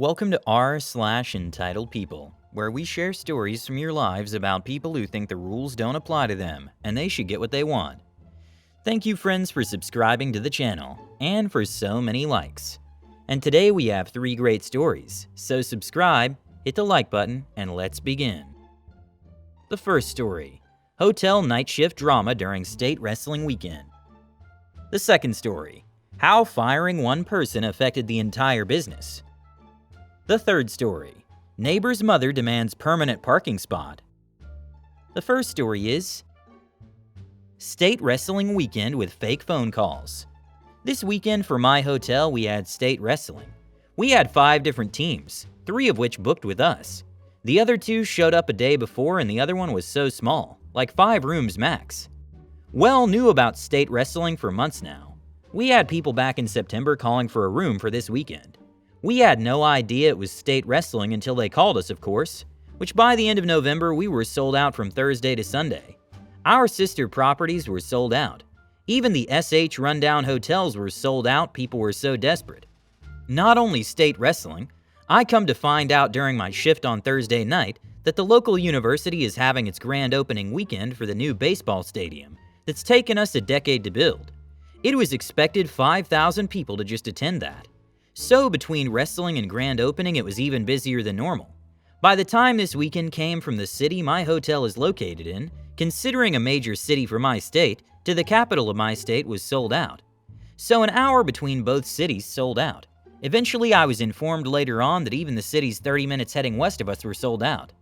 Welcome to r/entitled people, where we share stories from your lives about people who think the rules don't apply to them and they should get what they want. Thank you, friends, for subscribing to the channel and for so many likes. And today we have 3 great stories, so subscribe, hit the like button, and let's begin. The first story: hotel night shift drama during state wrestling weekend. The second story: how firing one person affected the entire business. The third story: neighbor's mother demands permanent parking spot. The first story is state wrestling weekend with fake phone calls. This weekend for my hotel we had state wrestling. We had 5 different teams, 3 of which booked with us. The other 2 showed up a day before and the other one was so small, like 5 rooms max. Well, knew about state wrestling for months now. We had people back in September calling for a room for this weekend. We had no idea it was state wrestling until they called us, of course, which by the end of November we were sold out from Thursday to Sunday. Our sister properties were sold out. Even the SH rundown hotels were sold out, people were so desperate. Not only state wrestling, I come to find out during my shift on Thursday night that the local university is having its grand opening weekend for the new baseball stadium that's taken us a decade to build. It was expected 5,000 people to just attend that. So between wrestling and grand opening, it was even busier than normal. By the time this weekend came from the city my hotel is located in, considering a major city for my state, to the capital of my state was sold out. So an hour between both cities sold out. Eventually I was informed later on that even the cities 30 minutes heading west of us were sold out.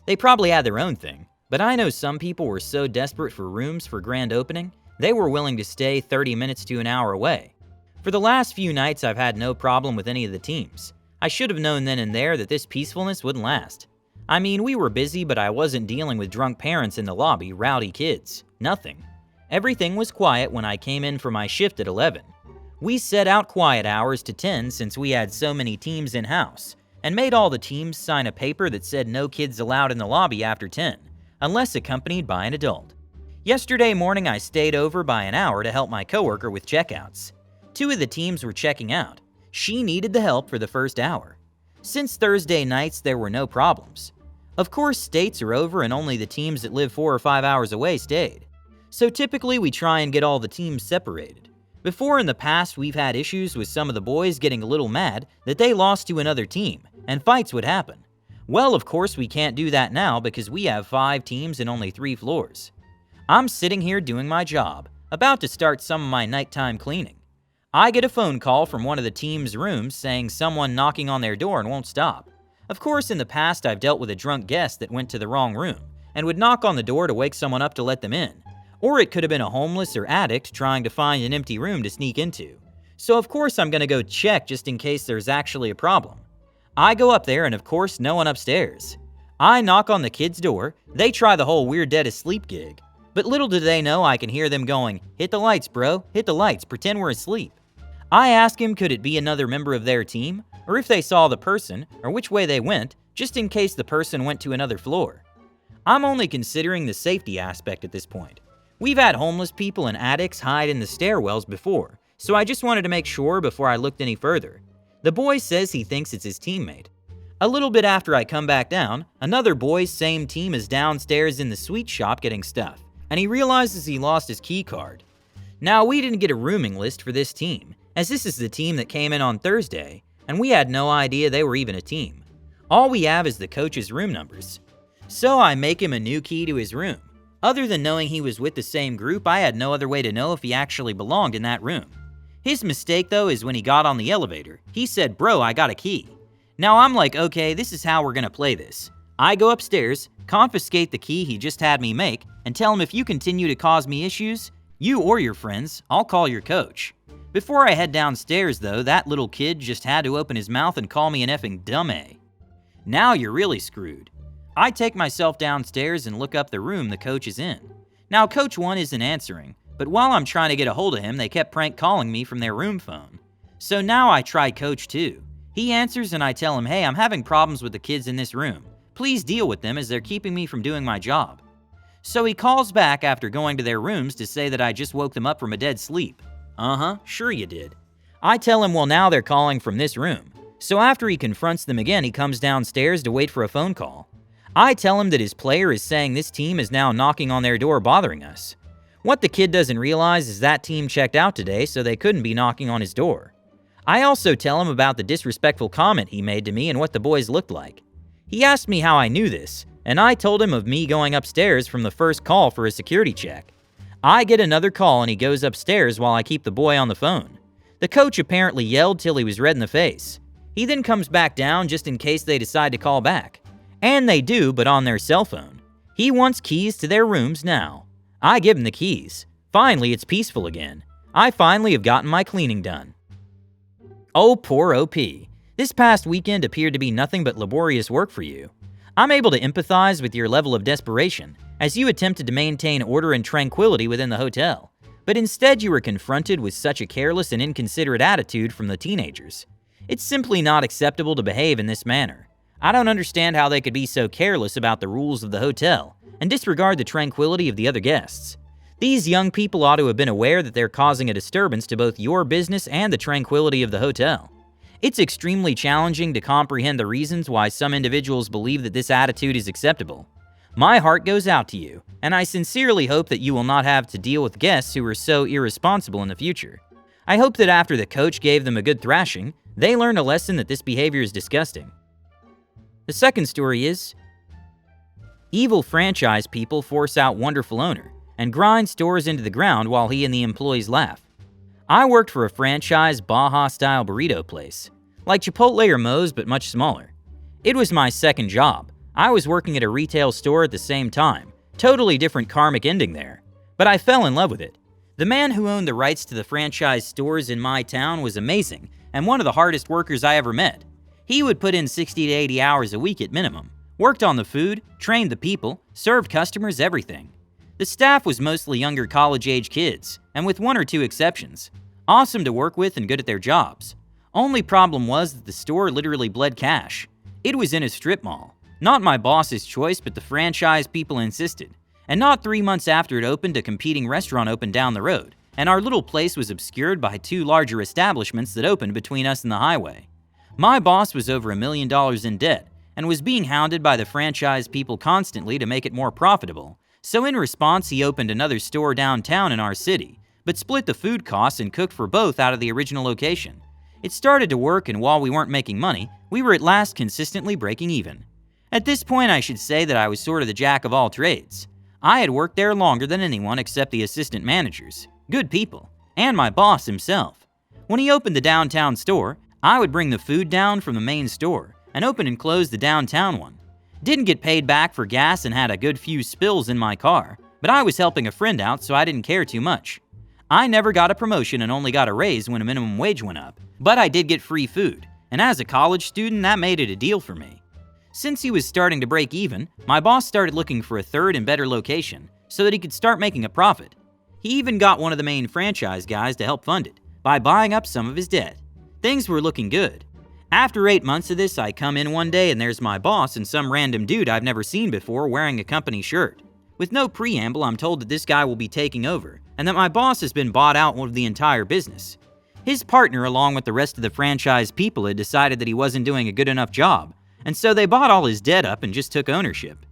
They probably had their own thing, but I know some people were so desperate for rooms for grand opening, they were willing to stay 30 minutes to an hour away. For the last few nights I've had no problem with any of the teams. I should have known then and there that this peacefulness wouldn't last. I mean, we were busy, but I wasn't dealing with drunk parents in the lobby, rowdy kids. Nothing. Everything was quiet when I came in for my shift at 11. We set out quiet hours to 10 since we had so many teams in-house, and made all the teams sign a paper that said no kids allowed in the lobby after 10, unless accompanied by an adult. Yesterday morning I stayed over by an hour to help my coworker with checkouts. 2 of the teams were checking out. She needed the help for the first hour. Since Thursday nights, there were no problems. Of course, states are over and only the teams that live 4 or 5 hours away stayed. So typically we try and get all the teams separated. Before in the past, we've had issues with some of the boys getting a little mad that they lost to another team, and fights would happen. Well, of course we can't do that now because we have 5 teams and only 3 floors. I'm sitting here doing my job, about to start some of my nighttime cleaning. I get a phone call from one of the team's rooms saying someone knocking on their door and won't stop. Of course, in the past I've dealt with a drunk guest that went to the wrong room and would knock on the door to wake someone up to let them in. Or it could have been a homeless or addict trying to find an empty room to sneak into. So of course I'm gonna go check just in case there's actually a problem. I go up there and of course no one upstairs. I knock on the kid's door, they try the whole we're dead asleep gig. But little do they know I can hear them going, "Hit the lights, bro, hit the lights, pretend we're asleep." I ask him could it be another member of their team, or if they saw the person, or which way they went, just in case the person went to another floor. I'm only considering the safety aspect at this point. We've had homeless people and addicts hide in the stairwells before, so I just wanted to make sure before I looked any further. The boy says he thinks it's his teammate. A little bit after I come back down, another boy's same team is downstairs in the sweet shop getting stuff, and he realizes he lost his key card. Now, we didn't get a rooming list for this team, as this is the team that came in on Thursday, and we had no idea they were even a team. All we have is the coach's room numbers. So I make him a new key to his room. Other than knowing he was with the same group, I had no other way to know if he actually belonged in that room. His mistake though is when he got on the elevator, he said, "Bro, I got a key." Now I'm like, okay, this is how we're gonna play this. I go upstairs, confiscate the key he just had me make, and tell him if you continue to cause me issues, you or your friends, I'll call your coach. Before I head downstairs though, that little kid just had to open his mouth and call me an effing dummy. Now you're really screwed. I take myself downstairs and look up the room the coach is in. Now coach 1 isn't answering, but while I'm trying to get a hold of him, they kept prank calling me from their room phone. So now I try coach 2. He answers and I tell him, "Hey, I'm having problems with the kids in this room. Please deal with them as they're keeping me from doing my job." So he calls back after going to their rooms to say that I just woke them up from a dead sleep. Sure you did. I tell him, well now they're calling from this room. So after he confronts them again, he comes downstairs to wait for a phone call. I tell him that his player is saying this team is now knocking on their door bothering us. What the kid doesn't realize is that team checked out today, so they couldn't be knocking on his door. I also tell him about the disrespectful comment he made to me and what the boys looked like. He asked me how I knew this, and I told him of me going upstairs from the first call for a security check. I get another call and he goes upstairs while I keep the boy on the phone. The coach apparently yelled till he was red in the face. He then comes back down just in case they decide to call back. And they do, but on their cell phone. He wants keys to their rooms now. I give him the keys. Finally, it's peaceful again. I finally have gotten my cleaning done. Oh, poor OP. This past weekend appeared to be nothing but laborious work for you. I'm able to empathize with your level of desperation, as you attempted to maintain order and tranquility within the hotel. But instead you were confronted with such a careless and inconsiderate attitude from the teenagers. It's simply not acceptable to behave in this manner. I don't understand how they could be so careless about the rules of the hotel and disregard the tranquility of the other guests. These young people ought to have been aware that they're causing a disturbance to both your business and the tranquility of the hotel. It's extremely challenging to comprehend the reasons why some individuals believe that this attitude is acceptable. My heart goes out to you, and I sincerely hope that you will not have to deal with guests who are so irresponsible in the future. I hope that after the coach gave them a good thrashing, they learned a lesson that this behavior is disgusting. The second story is, evil franchise people force out wonderful owner and grind stores into the ground while he and the employees laugh. I worked for a franchise Baja-style burrito place, like Chipotle or Moe's but much smaller. It was my second job. I was working at a retail store at the same time, totally different karmic ending there, but I fell in love with it. The man who owned the rights to the franchise stores in my town was amazing and one of the hardest workers I ever met. He would put in 60 to 80 hours a week at minimum, worked on the food, trained the people, served customers, everything. The staff was mostly younger college-age kids, and with one or two exceptions. Awesome to work with and good at their jobs. Only problem was that the store literally bled cash. It was in a strip mall. Not my boss's choice, but the franchise people insisted. And not 3 months after it opened, a competing restaurant opened down the road, and our little place was obscured by 2 larger establishments that opened between us and the highway. My boss was over $1 million in debt, and was being hounded by the franchise people constantly to make it more profitable. So in response, he opened another store downtown in our city, but split the food costs and cooked for both out of the original location. It started to work, and while we weren't making money, we were at last consistently breaking even. At this point, I should say that I was sort of the jack of all trades. I had worked there longer than anyone except the assistant managers, good people, and my boss himself. When he opened the downtown store, I would bring the food down from the main store and open and close the downtown one. Didn't get paid back for gas and had a good few spills in my car, but I was helping a friend out, so I didn't care too much. I never got a promotion and only got a raise when a minimum wage went up, but I did get free food, and as a college student, that made it a deal for me. Since he was starting to break even, my boss started looking for a third and better location so that he could start making a profit. He even got one of the main franchise guys to help fund it by buying up some of his debt. Things were looking good. After 8 months of this, I come in one day and there's my boss and some random dude I've never seen before wearing a company shirt. With no preamble, I'm told that this guy will be taking over and that my boss has been bought out of the entire business. His partner, along with the rest of the franchise people, had decided that he wasn't doing a good enough job, and so they bought all his debt up and just took ownership.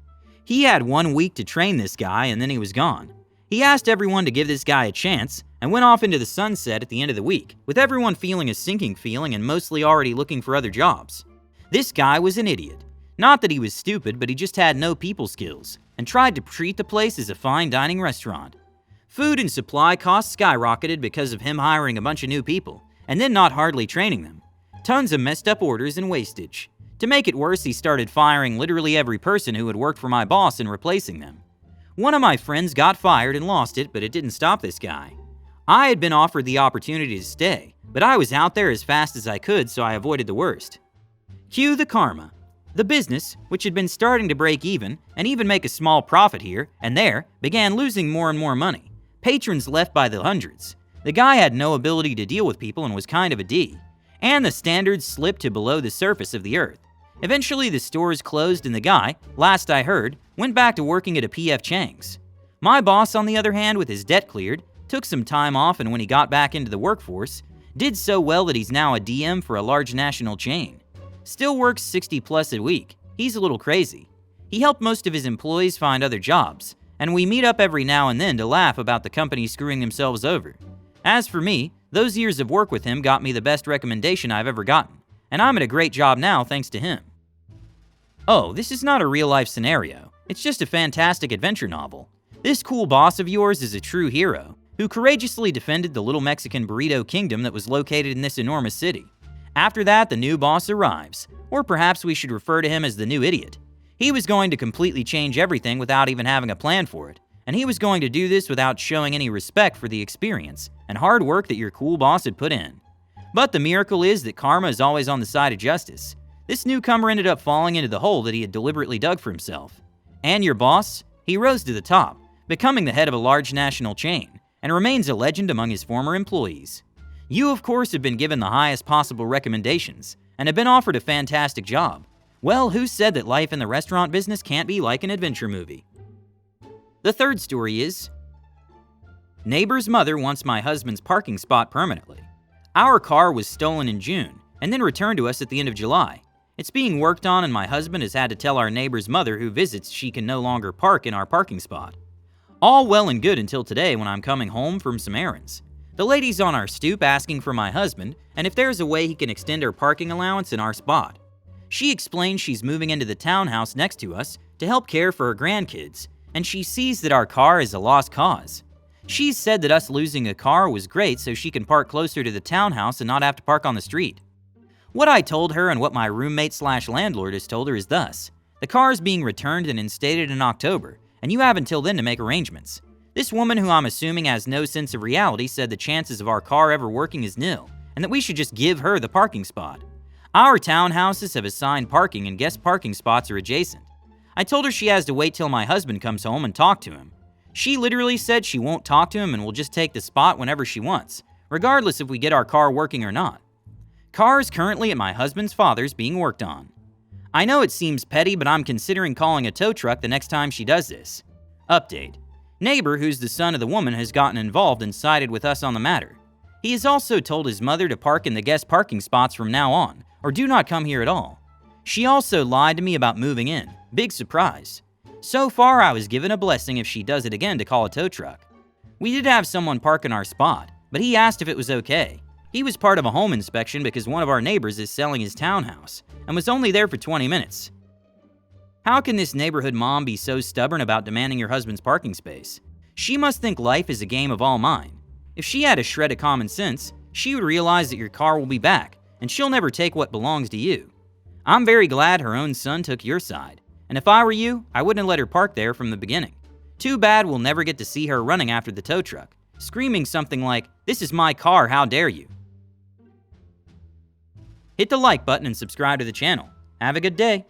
He had 1 week to train this guy and then he was gone. He asked everyone to give this guy a chance and went off into the sunset at the end of the week, with everyone feeling a sinking feeling and mostly already looking for other jobs. This guy was an idiot. Not that he was stupid, but he just had no people skills and tried to treat the place as a fine dining restaurant. Food and supply costs skyrocketed because of him hiring a bunch of new people and then not hardly training them. Tons of messed up orders and wastage. To make it worse, he started firing literally every person who had worked for my boss and replacing them. One of my friends got fired and lost it, but it didn't stop this guy. I had been offered the opportunity to stay, but I was out there as fast as I could, so I avoided the worst. Cue the karma. The business, which had been starting to break even and even make a small profit here and there, began losing more and more money. Patrons left by the hundreds. The guy had no ability to deal with people and was kind of a D. And the standards slipped to below the surface of the earth. Eventually, the stores closed and the guy, last I heard, went back to working at a P.F. Chang's. My boss, on the other hand, with his debt cleared, took some time off, and when he got back into the workforce, did so well that he's now a DM for a large national chain. Still works 60 plus a week. He's a little crazy. He helped most of his employees find other jobs, and we meet up every now and then to laugh about the company screwing themselves over. As for me, those years of work with him got me the best recommendation I've ever gotten, and I'm at a great job now thanks to him. Oh, this is not a real-life scenario. It's just a fantastic adventure novel. This cool boss of yours is a true hero, who courageously defended the little Mexican burrito kingdom that was located in this enormous city. After that, the new boss arrives, or perhaps we should refer to him as the new idiot. He was going to completely change everything without even having a plan for it, and he was going to do this without showing any respect for the experience and hard work that your cool boss had put in. But the miracle is that karma is always on the side of justice. This newcomer ended up falling into the hole that he had deliberately dug for himself. And your boss? He rose to the top, becoming the head of a large national chain, and remains a legend among his former employees. You, of course, have been given the highest possible recommendations, and have been offered a fantastic job. Well, who said that life in the restaurant business can't be like an adventure movie? The third story is, neighbor's mother wants my husband's parking spot permanently. Our car was stolen in June, and then returned to us at the end of July. It's being worked on, and my husband has had to tell our neighbor's mother who visits she can no longer park in our parking spot. All well and good until today when I'm coming home from some errands. The lady's on our stoop asking for my husband, and if there's a way he can extend her parking allowance in our spot. She explains she's moving into the townhouse next to us to help care for her grandkids, and she sees that our car is a lost cause. She's said that us losing a car was great so she can park closer to the townhouse and not have to park on the street. What I told her and what my roommate/landlord has told her is thus: the car is being returned and instated in October, and you have until then to make arrangements. This woman, who I'm assuming has no sense of reality, said the chances of our car ever working is nil, and that we should just give her the parking spot. Our townhouses have assigned parking and guest parking spots are adjacent. I told her she has to wait till my husband comes home and talk to him. She literally said she won't talk to him and will just take the spot whenever she wants, regardless if we get our car working or not. Car is currently at my husband's father's being worked on. I know it seems petty, but I'm considering calling a tow truck the next time she does this. Update. Neighbor, who's the son of the woman, has gotten involved and sided with us on the matter. He has also told his mother to park in the guest parking spots from now on, or do not come here at all. She also lied to me about moving in. Big surprise. So far, I was given a blessing if she does it again to call a tow truck. We did have someone park in our spot, but he asked if it was okay. He was part of a home inspection because one of our neighbors is selling his townhouse, and was only there for 20 minutes. How can this neighborhood mom be so stubborn about demanding your husband's parking space? She must think life is a game of all mine. If she had a shred of common sense, she would realize that your car will be back, and she'll never take what belongs to you. I'm very glad her own son took your side, and if I were you, I wouldn't have let her park there from the beginning. Too bad we'll never get to see her running after the tow truck, screaming something like, "This is my car, how dare you?" Hit the like button and subscribe to the channel. Have a good day.